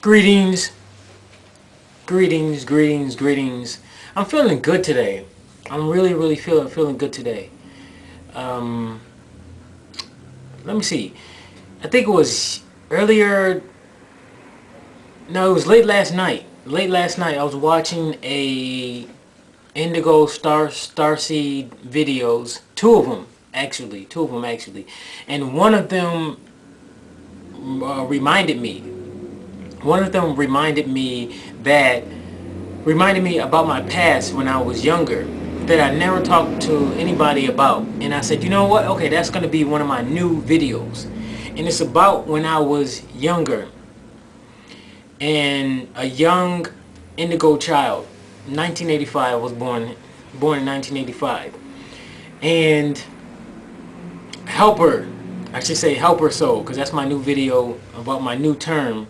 Greetings, greetings. I'm feeling good today. I'm really feeling good today. Um, Let me see. I think it was earlier. No, it was late last night. Late last night, I was watching a Indigo Starseed videos. Two of them actually, and one of them reminded me. One of them reminded me about my past when I was younger that I never talked to anybody about. And I said, you know what? Okay, that's going to be one of my new videos. And it's about when I was younger and a young indigo child. 1985, I was born in 1985. And I should say helper soul, because that's my new video about my new term.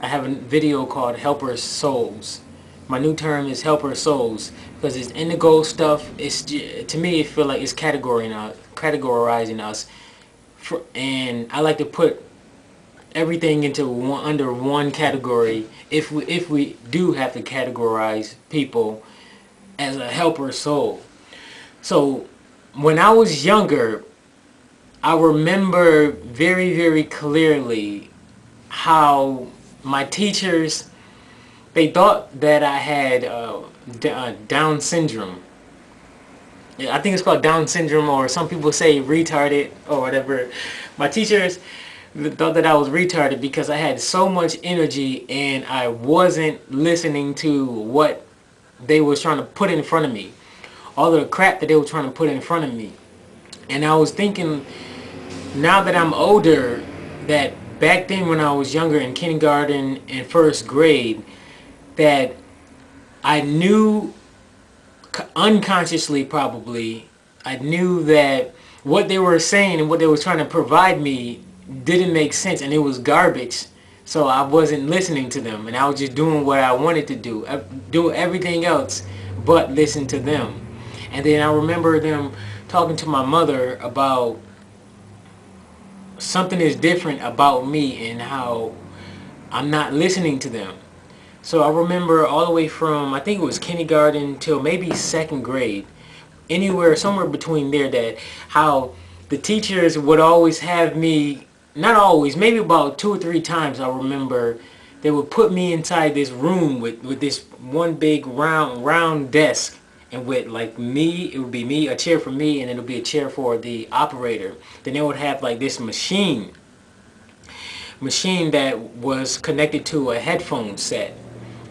I have a video called Helper Souls. My new term is Helper Souls because it's indigo stuff. It's, to me, it feel like it's categorizing us, and I like to put everything into under one category. If we do have to categorize people as a helper soul. So when I was younger, I remember very clearly how my teachers, they thought that I had Down syndrome. I think it's called Down syndrome, or some people say retarded or whatever. My teachers thought that I was retarded because I had so much energy and I wasn't listening to what they was trying to put in front of me. All the crap that they were trying to put in front of me. And I was thinking, now that I'm older, that back then when I was younger in kindergarten and first grade, that I knew unconsciously, probably, I knew that what they were saying and what they were trying to provide me didn't make sense and it was garbage. So I wasn't listening to them and I was just doing what I wanted to do everything else but listen to them. And then I remember them talking to my mother about something is different about me and how I'm not listening to them. So I remember all the way from, I think it was kindergarten till maybe second grade, somewhere between there, that how the teachers would always have me, not always, maybe about 2 or 3 times I remember, they would put me inside this room with this one big round desk. And with like me, it would be me, a chair for me, and then it would be a chair for the operator. Then they would have like this machine that was connected to a headphone set.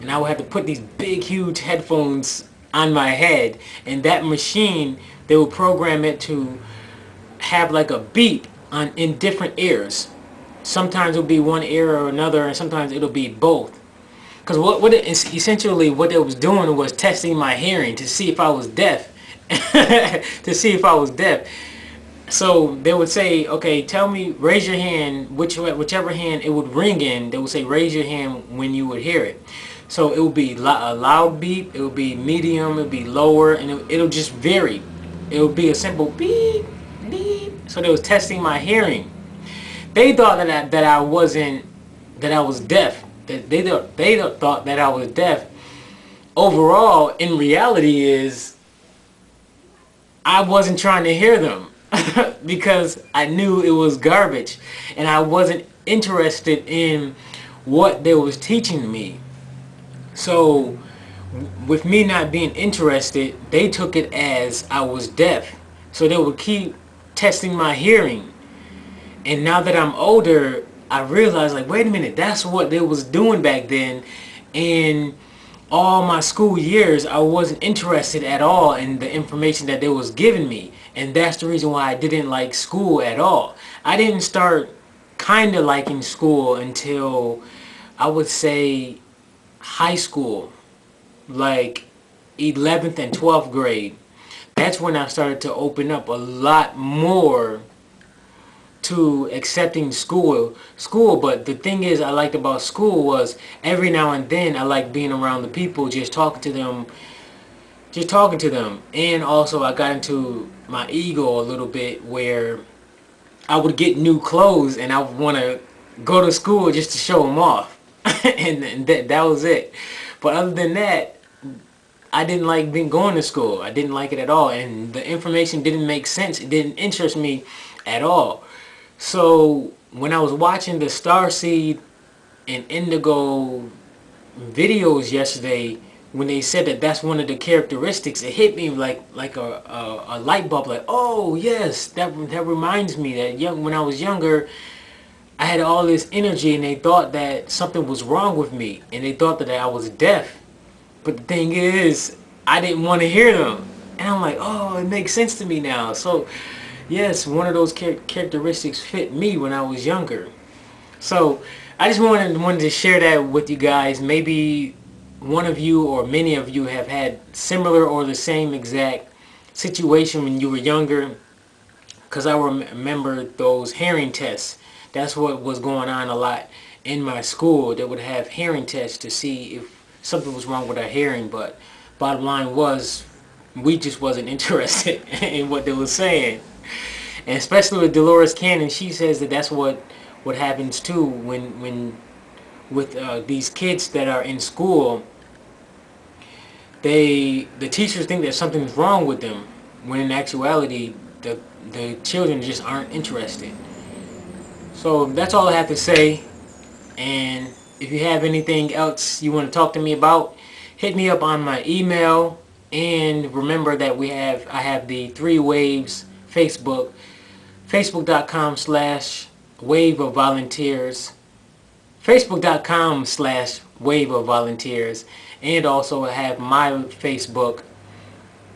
And I would have to put these big, huge headphones on my head. And that machine, they would program it to have like a beat in different ears. Sometimes it'll be one ear or another, and sometimes it'll be both. Because essentially what they was doing was testing my hearing to see if I was deaf. To see if I was deaf. So they would say, okay, tell me, raise your hand, whichever hand it would ring in, they would say raise your hand when you would hear it. So it would be a loud beep, it would be medium, it would be lower, and it'll just vary. It would be a simple beep, beep. So they was testing my hearing. They thought that I was deaf. They thought that I was deaf. Overall, in reality, is I wasn't trying to hear them because I knew it was garbage, and I wasn't interested in what they was teaching me. So, with me not being interested, they took it as I was deaf. So they would keep testing my hearing. And now that I'm older, I realized, like, wait a minute, that's what they was doing back then. And all my school years, I wasn't interested at all in the information that they was giving me. And that's the reason why I didn't like school at all. I didn't start kind of liking school until, I would say, high school. Like 11th and 12th grade. That's when I started to open up a lot more to accepting school. But the thing is I liked about school was every now and then I liked being around the people, just talking to them. And also I got into my ego a little bit, where I would get new clothes and I would want to go to school just to show them off. and that was it. But other than that, I didn't like being going to school. I didn't like it at all, and the information didn't make sense. It didn't interest me at all. So when I was watching the Starseed and Indigo videos yesterday, when they said that that's one of the characteristics, it hit me like a light bulb. Like, oh yes, that reminds me that when I was younger, I had all this energy, and they thought that something was wrong with me, and they thought that I was deaf. But the thing is, I didn't want to hear them. And I'm like, oh, it makes sense to me now. So, yes, one of those characteristics fit me when I was younger. So, I just wanted to share that with you guys. Maybe one of you or many of you have had similar or the same exact situation when you were younger. Because I remember those hearing tests. That's what was going on a lot in my school. They would have hearing tests to see if something was wrong with our hearing, but bottom line was we just wasn't interested in what they were saying. And especially with Dolores Cannon, she says that that's what happens too when with these kids that are in school. The teachers think that something's wrong with them, when in actuality the children just aren't interested. So that's all I have to say. And if you have anything else you want to talk to me about, hit me up on my email. And remember that I have the 3 Waves Facebook, facebook.com/wave of volunteers, facebook.com/wave of volunteers, and also I have my Facebook,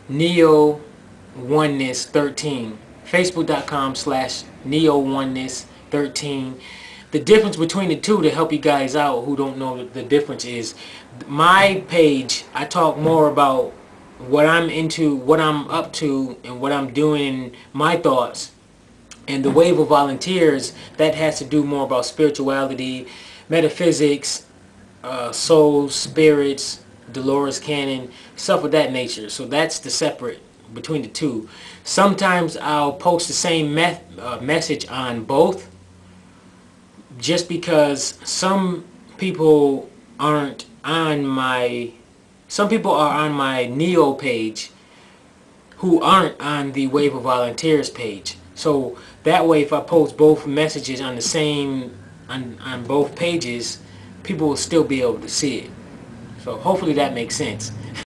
Neo Oneness 13, facebook.com/Neo Oneness 13. The difference between the two, to help you guys out who don't know what the difference is, my page, I talk more about what I'm into, what I'm up to, and what I'm doing, my thoughts. And the Wave of Volunteers, that has to do more about spirituality, metaphysics, souls, spirits, Dolores Cannon, stuff of that nature. So that's the separate between the two. Sometimes I'll post the same message on both, just because some people are on my Neo page who aren't on the Wave of Volunteers page. So that way, if I post both messages on the same on both pages, people will still be able to see it. So hopefully that makes sense.